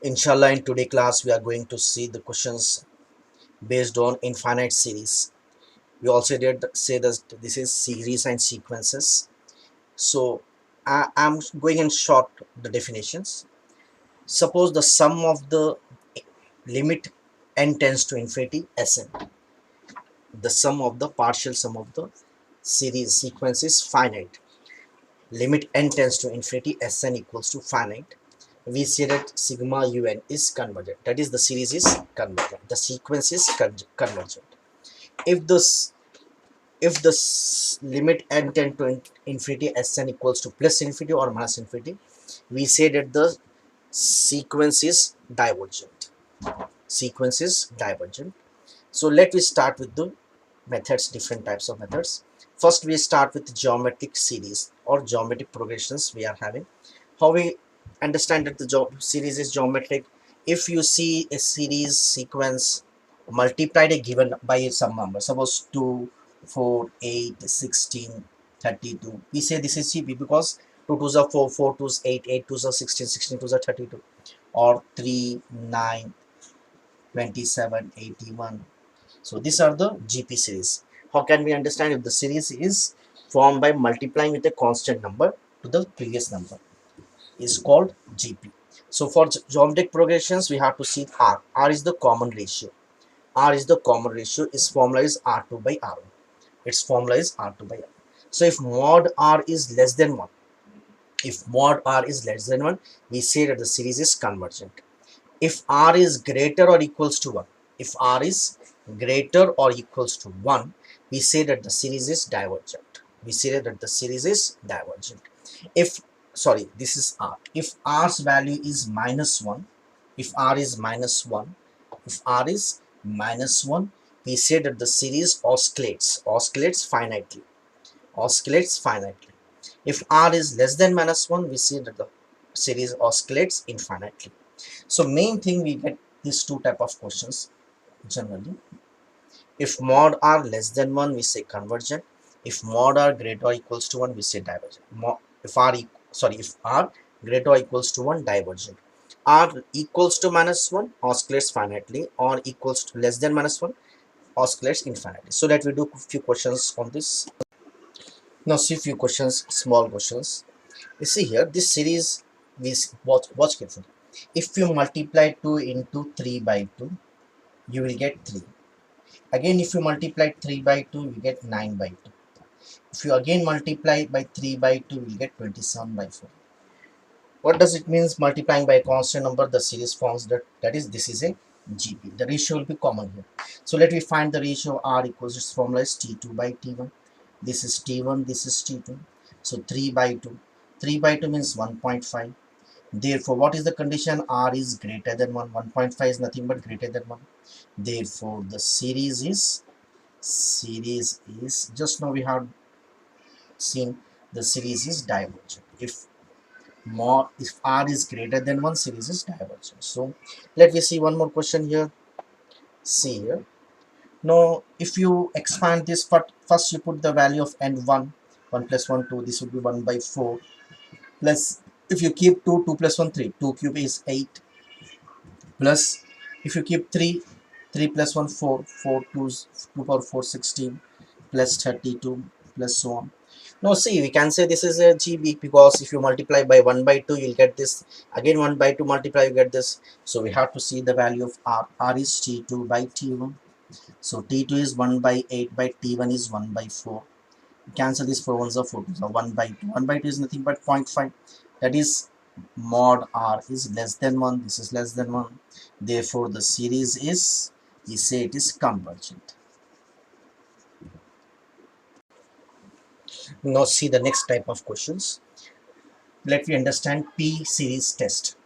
Inshallah, in today class, we are going to see the questions based on infinite series. We also did say that this is series and sequences. So I'm going in short the definitions. Suppose the sum of the limit n tends to infinity Sn. The sum of the partial sum of the series sequence is finite. Limit n tends to infinity Sn equals to finite. We say that sigma un is convergent. That is, the series is convergent. The sequence is convergent. If this if the limit n tend to infinity Sn equals to plus infinity or minus infinity, we say that the sequence is divergent. Sequence is divergent. So let me start with the methods, different types of methods. First, we start with geometric series or geometric progressions we are having. How we understand that the series is geometric? If you see a series sequence multiplied a given by some number, suppose 2, 4, 8, 16, 32, we say this is GP because 2 2s are 4, 4 2s 8, 8 2s are 16, 16 2s are 32, or 3, 9, 27, 81. So these are the GP series. How can we understand if the series is formed by multiplying with a constant number to the previous number? Is called GP. So for geometric progressions, we have to see R. R is the common ratio. R is the common ratio. Its formula is R2 by R1. Its formula is R2 by R1. So if mod R is less than 1, if mod R is less than 1, we say that the series is convergent. If R is greater or equals to 1, if R is greater or equals to 1, we say that the series is divergent. We say that the series is divergent. If, sorry, this is R. If R's value is minus 1, if R is minus 1, if R is minus 1, we say that the series oscillates finitely. Oscillates finitely. If R is less than minus 1, we say that the series oscillates infinitely. So main thing, we get these two type of questions generally. If mod R less than 1, we say convergent. If mod R greater or equals to 1, we say divergent. If R greater or equals to 1, divergent. R equals to minus 1, oscillates finitely, or equals to less than minus 1, oscillates infinitely. So let me do a few questions on this. Now see few questions, small questions. You see here, this series, we watch carefully. If you multiply 2 into 3 by 2, you will get 3. Again, if you multiply 3 by 2, you get 9 by 2. If you again multiply by 3 by 2, you will get 27 by 4. What does it mean multiplying by a constant number? The series forms that is, this is a GP. The ratio will be common here. So let me find the ratio of R equals, its formula is T2 by T1. This is T1, this is T2. So 3 by 2. 3 by 2 means 1.5. Therefore, what is the condition? R is greater than 1. 1.5 is nothing but greater than 1. Therefore, the series is, just now we have seen the series is divergent. If R is greater than 1, series is divergent. So let me see one more question here. See here. Now, if you expand this, first you put the value of n1, 1 plus 1, 2, this would be 1 by 4. Plus, if you keep 2, 2 plus 1, 3, 2 cube is 8. Plus, if you keep 3, 3 plus 1, 4, 4 2's, 2 power 4, 16, plus 32, plus so on. Now see, we can say this is a GB because if you multiply by 1 by 2, you'll get this. Again 1 by 2 multiply, you get this. So we have to see the value of R. R is T2 by T1. So T2 is 1 by 8 by T1 is 1 by 4. Cancel this 4 ones are 4 2s are 1 by 2. 1 by 2 is nothing but 0.5. That is, mod R is less than 1. This is less than 1. Therefore, the series is, we say it is convergent. Now see the next type of questions. Let me understand P series test.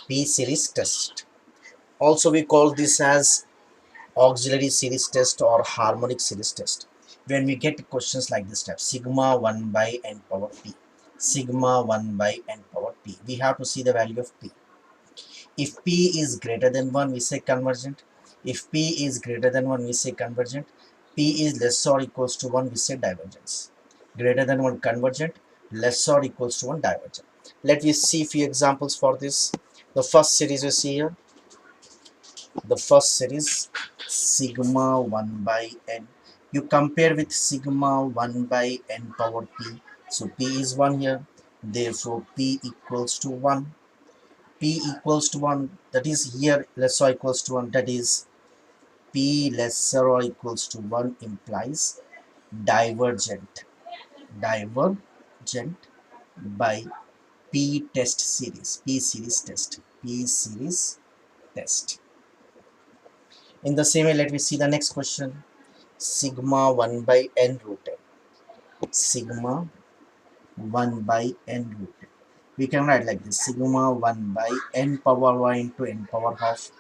P series test. Also we call this as auxiliary series test or harmonic series test. When we get questions like this type, sigma 1 by n power p, sigma 1 by n power p, we have to see the value of p. If p is greater than 1, we say convergent. If p is greater than 1, we say convergent. P is less or equals to 1, we say divergence. Greater than 1 convergent, less or equals to 1 divergent. Let me see few examples for this. The first series you see here, the first series sigma 1 by n, you compare with sigma 1 by n power p. So p is 1 here, therefore p equals to 1. P equals to 1, that is here lesser or equals to 1, that is p lesser or equals to 1 implies divergent by p test series, p series test. In the same way, let me see the next question. Sigma 1 by n root n, sigma 1 by n root n, we can write like this: sigma 1 by n power 1 into n power half.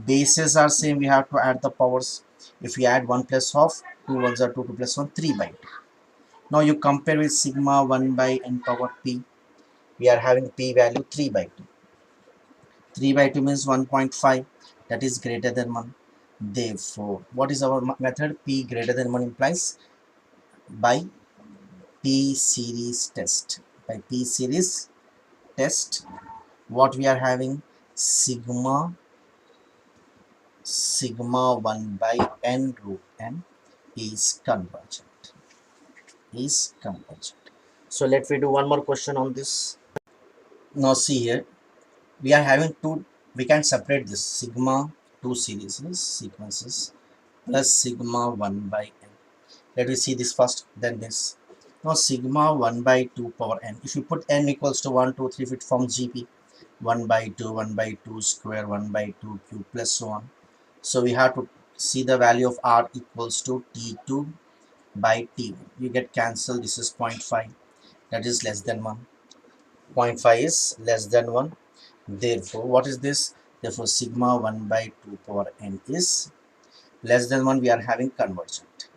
Bases are same, we have to add the powers. If we add 1 plus half, 2 ones are 2, 2 plus 1, 3 by 2. Now you compare with sigma 1 by n power p. We are having p value 3 by 2. 3 by 2 means 1.5, that is greater than 1. Therefore, what is our method? P greater than 1 implies by p series test. By p series test, what we are having? Sigma 1 by n root n is convergent. So let me do one more question on this. Now see here, we are having two, we can separate this sigma 2 series sequences plus sigma 1 by n. Let me see this first, then this. Now sigma 1 by 2 power n, if you put n equals to 1 2 3, it forms gp 1 by 2 1 by 2 square 1 by 2 cube plus so on. So we have to see the value of r equals to t2 by t1. You get cancelled, this is 0.5, that is less than 1. 0.5 is less than 1. Therefore, what is this? Therefore, sigma 1 by 2 power n is less than 1. We are having convergent.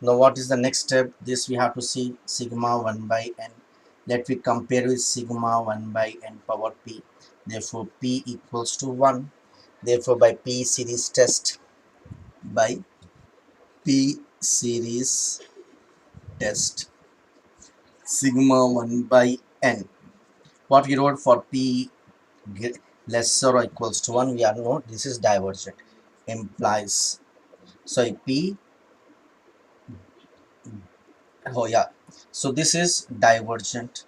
Now, what is the next step? This we have to see sigma 1 by n. Let me compare with sigma 1 by n power p. Therefore, p equals to 1. Therefore, by p series test, by p series test, sigma 1 by n, what we wrote for p lesser or equals to 1, we are know this is divergent, implies, sorry, p, oh yeah, so this is divergent.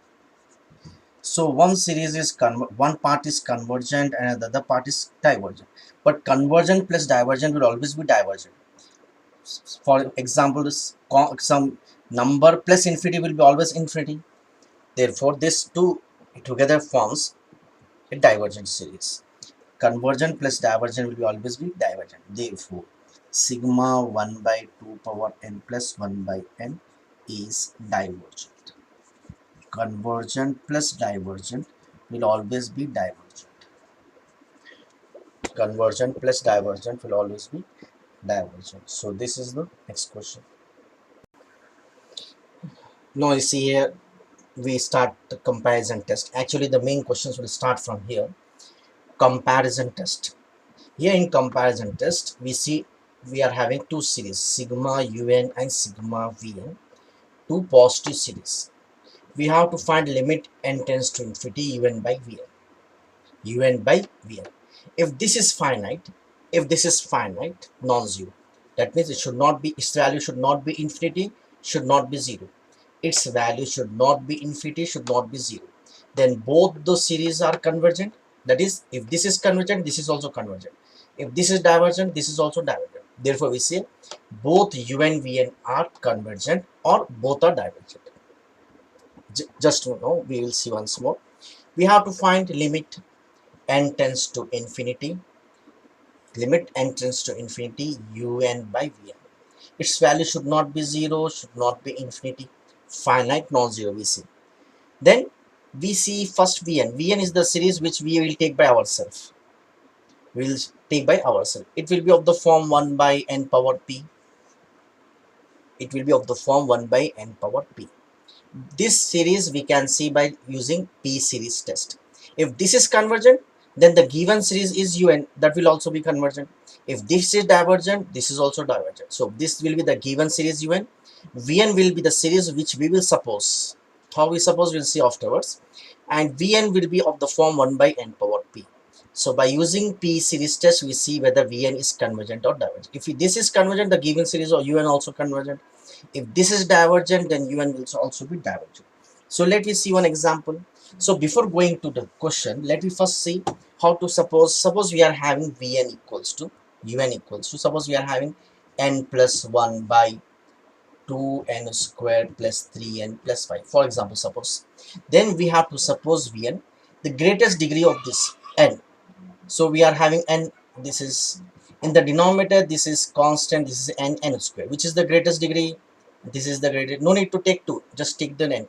So one series is one part is convergent and the other part is divergent, but convergent plus divergent will always be divergent. For example, this some number plus infinity will be always infinity. Therefore, this two together forms a divergent series. Convergent plus divergent will always be divergent. Therefore, sigma 1 by 2 power n plus 1 by n is divergent. Convergent plus divergent will always be divergent. Convergent plus divergent will always be divergent. So this is the next question. Now you see here, we start the comparison test. Actually, the main questions will start from here. Comparison test. Here in comparison test, we see we are having two series, sigma un and sigma vn, two positive series. We have to find limit n tends to infinity un by vn. If this is finite, non-zero, that means it should not be, its value should not be infinity, should not be zero. Its value should not be infinity, should not be zero. Then both those series are convergent. That is, if this is convergent, this is also convergent. If this is divergent, this is also divergent. Therefore, we say both u and vn are convergent or both are divergent. Just to know, we will see once more. We have to find limit n tends to infinity. Limit n tends to infinity un by vn. Its value should not be 0, should not be infinity. Finite, non-zero, we see. Then we see first vn. Vn is the series which we will take by ourselves. We will take by ourselves. It will be of the form 1 by n power p. It will be of the form 1 by n power p. This series we can see by using p series test. If this is convergent, then the given series is un, that will also be convergent. If this is divergent, this is also divergent. So this will be the given series un. Vn will be the series which we will suppose. How we suppose, we'll see afterwards. and Vn will be of the form 1 by n power p. So by using P series test, we see whether Vn is convergent or divergent. If this is convergent, the given series or Un also convergent. If this is divergent, then Un will also be divergent. So let me see one example. So before going to the question, let me first see how to suppose we are having Vn equals to Un equals to, suppose we are having n plus 1 by 2n squared plus 3n plus 5, for example. Suppose then we have to suppose Vn the greatest degree of this n. So we are having n, this is in the denominator, this is constant, this is n squared, which is the greatest degree. This is the greatest, no need to take 2, just take the n.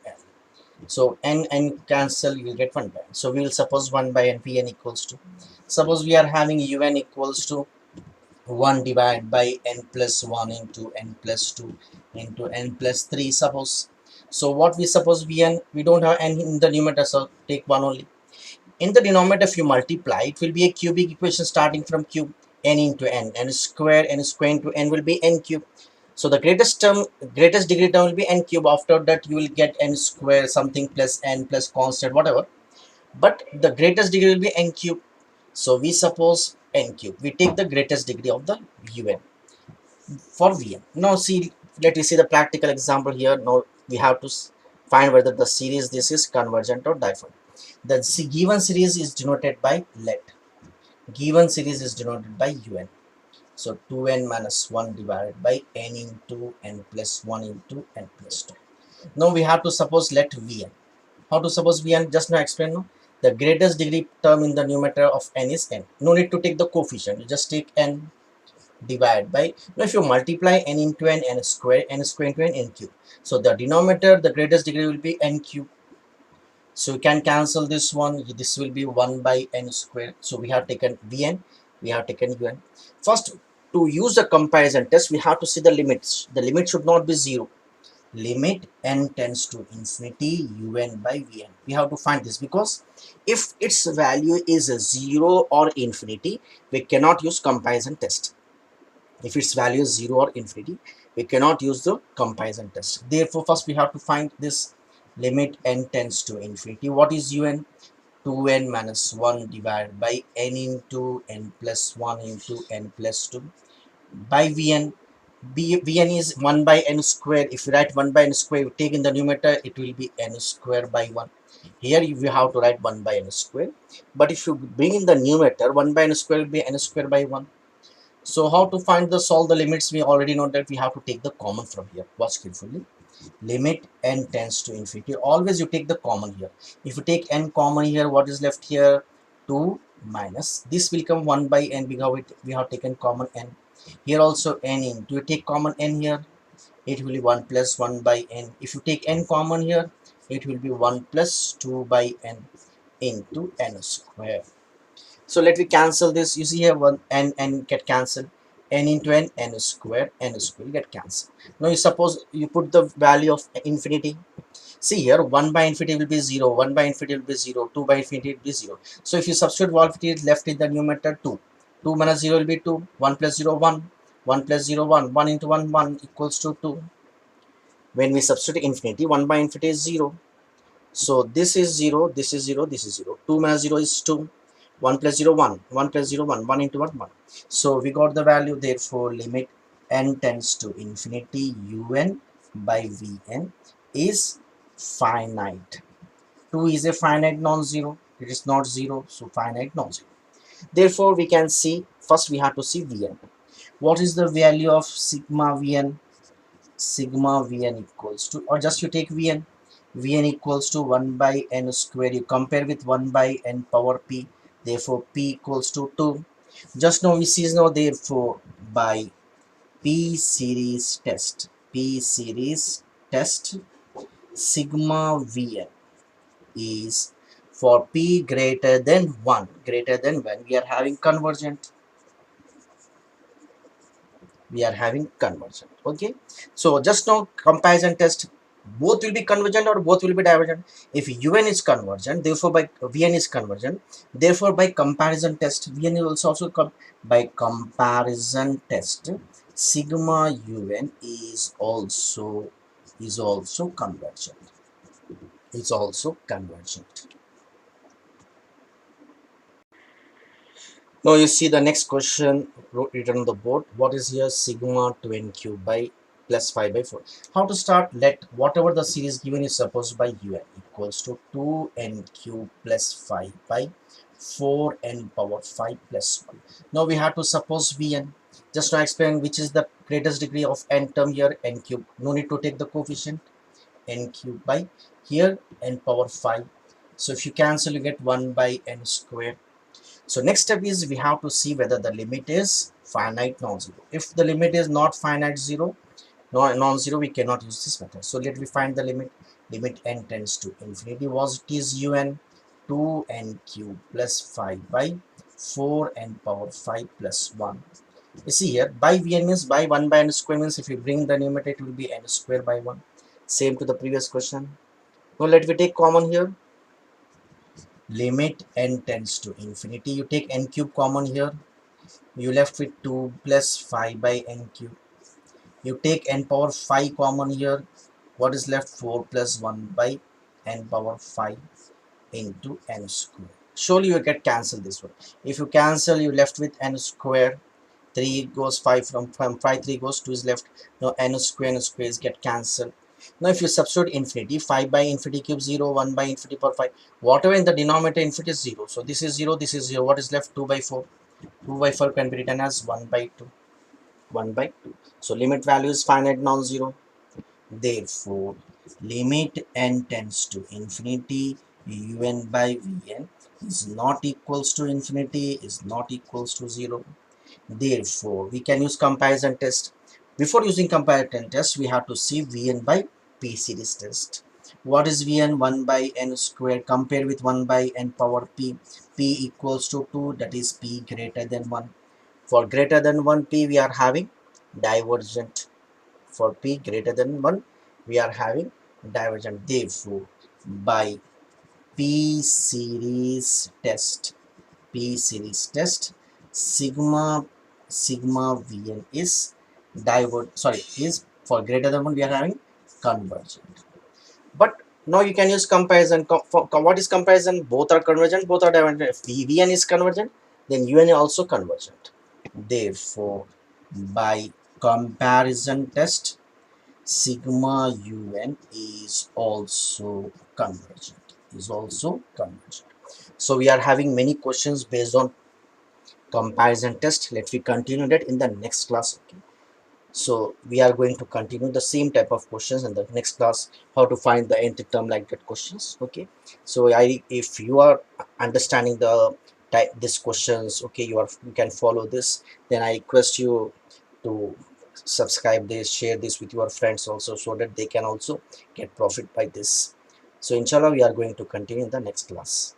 So n cancel, you will get 1 by n. So we will suppose 1 by n, Vn equals to, suppose we are having Un equals to 1 divided by n plus 1 into n plus 2 into n plus 3, suppose. So what we suppose Vn, we don't have n in the numerator, so take 1 only. In the denominator, if you multiply, it will be a cubic equation starting from cube, n into n square into n will be n cube. So the greatest term, greatest degree term will be n cube. After that you will get n square something plus n plus constant, whatever, but the greatest degree will be n cube. So we suppose n cube, we take the greatest degree of the Un for Vn. Now see, let me see the practical example here. Now we have to find whether the series this is convergent or divergent. The given series is denoted by let. Given series is denoted by Un. So 2n minus 1 divided by n into n plus 1 into n plus 2. Now we have to suppose let Vn. How to suppose Vn? Just now explain. No? The greatest degree term in the numerator of n is n. No need to take the coefficient. You just take n divide by, now if you multiply n into n square into n cube. So the denominator, the greatest degree will be n cube. So you can cancel this one. This will be 1 by n square. So we have taken Vn, we have taken Un. First, to use the comparison test, we have to see the limits. The limit should not be 0. Limit n tends to infinity Un by Vn. We have to find this, because if its value is 0 or infinity, we cannot use comparison test. If its value is 0 or infinity, we cannot use the comparison test. Therefore, first we have to find this limit n tends to infinity. What is Un? 2n minus 1 divided by n into n plus 1 into n plus 2 by Vn. Vn is 1 by n square. If you write 1 by n square, you take in the numerator, it will be n square by 1. Here you have to write 1 by n square. But if you bring in the numerator, 1 by n square will be n square by 1. So how to find the solve the limits? We already know that we have to take the common from here. Watch carefully. Limit n tends to infinity. Always you take the common here. If you take n common here, what is left here? 2 minus. This will come 1 by n because we have taken common n. Here also n in. Do you take common n here? It will be 1 plus 1 by n. If you take n common here, it will be 1 plus 2 by n into n square. So let me cancel this. You see here, one n get cancelled. N into n square get cancelled. Now you suppose you put the value of infinity. See here, 1 by infinity will be 0, 1 by infinity will be 0, 2 by infinity will be 0. So if you substitute infinity left in the numerator 2. 2 minus 0 will be 2, 1 plus 0, 1, 1 plus 0, 1, 1 into 1, 1 equals to 2. When we substitute infinity, 1 by infinity is 0. So this is 0, this is 0, this is 0. 2 minus 0 is 2. 1 plus 0, 1. 1 plus 0, 1. 1 into 1, 1. So we got the value. Therefore, limit n tends to infinity Un by Vn is finite. 2 is a finite non-zero. It is not 0. So finite non-zero. Therefore, we can see, first we have to see Vn. What is the value of sigma Vn? Sigma Vn equals to, or just you take Vn. Vn equals to 1 by n square. You compare with 1 by n power p. Therefore, p equals to 2. Just now we see now, therefore, by p series test. P series test, sigma Vn is for p greater than 1. Greater than 1. We are having convergent. We are having convergent. Okay, so just now comparison test, both will be convergent or both will be divergent. If Un is convergent, therefore by Vn is convergent, therefore by comparison test Vn is also by comparison test, sigma Un is also convergent, is also convergent. Now you see the next question written on the board. What is here? Sigma 2 n cube by plus 5 by 4. How to start? Let whatever the series given is supposed by un equals to 2n cube plus 5 by 4n power 5 plus 1. Now we have to suppose vn. Just to explain which is the greatest degree of n term here, n cube. No need to take the coefficient n cube by here n power 5. So if you cancel, you get 1 by n square. So next step is we have to see whether the limit is finite non-zero. If the limit is not finite zero, non-zero, we cannot use this method. So let me find the limit. Limit n tends to infinity was it is un 2n cube plus 5 by 4n power 5 plus 1. You see here by vn means by 1 by n square means if you bring the numerator it will be n square by 1. Same to the previous question. Now let me take common here. Limit n tends to infinity. You take n cube common here. You left with 2 plus 5 by n cube. You take n power 5 common here. What is left? 4 plus 1 by n power 5 into n square. Surely you get cancel this one. If you cancel, you left with n square. 3 goes 5 from 5, 3 goes 2 is left. Now n square is get cancelled. Now if you substitute infinity, 5 by infinity cube 0, 1 by infinity power 5, whatever in the denominator infinity is 0. So this is 0, this is 0. What is left? 2 by 4. 2 by 4 can be written as 1 by 2. 1 by 2. So limit value is finite non-zero. Therefore, limit n tends to infinity, un by vn is not equals to infinity, is not equals to 0. Therefore, we can use comparison test. Before using comparison test, we have to see Vn by P series test. What is Vn? 1 by n squared. Compare with 1 by n power P. P equals to 2, that is P greater than 1. For greater than 1 P, we are having divergent. For P greater than 1, we are having divergent. Therefore, by P series test, sigma vn is is for greater than 1 we are having convergent. But now you can use comparison. What is comparison? Both are convergent, both are divergent. If vn is convergent, then un is also convergent. Therefore, by comparison test, sigma un is also convergent. So we are having many questions based on comparison test. Let me continue that in the next class. Okay, so we are going to continue the same type of questions in the next class, how to find the nth term like that questions. Okay, so if you are understanding the type this questions, okay, you can follow this, then I request you to subscribe this, share this with your friends also, so that they can also get profit by this. So inshallah we are going to continue in the next class.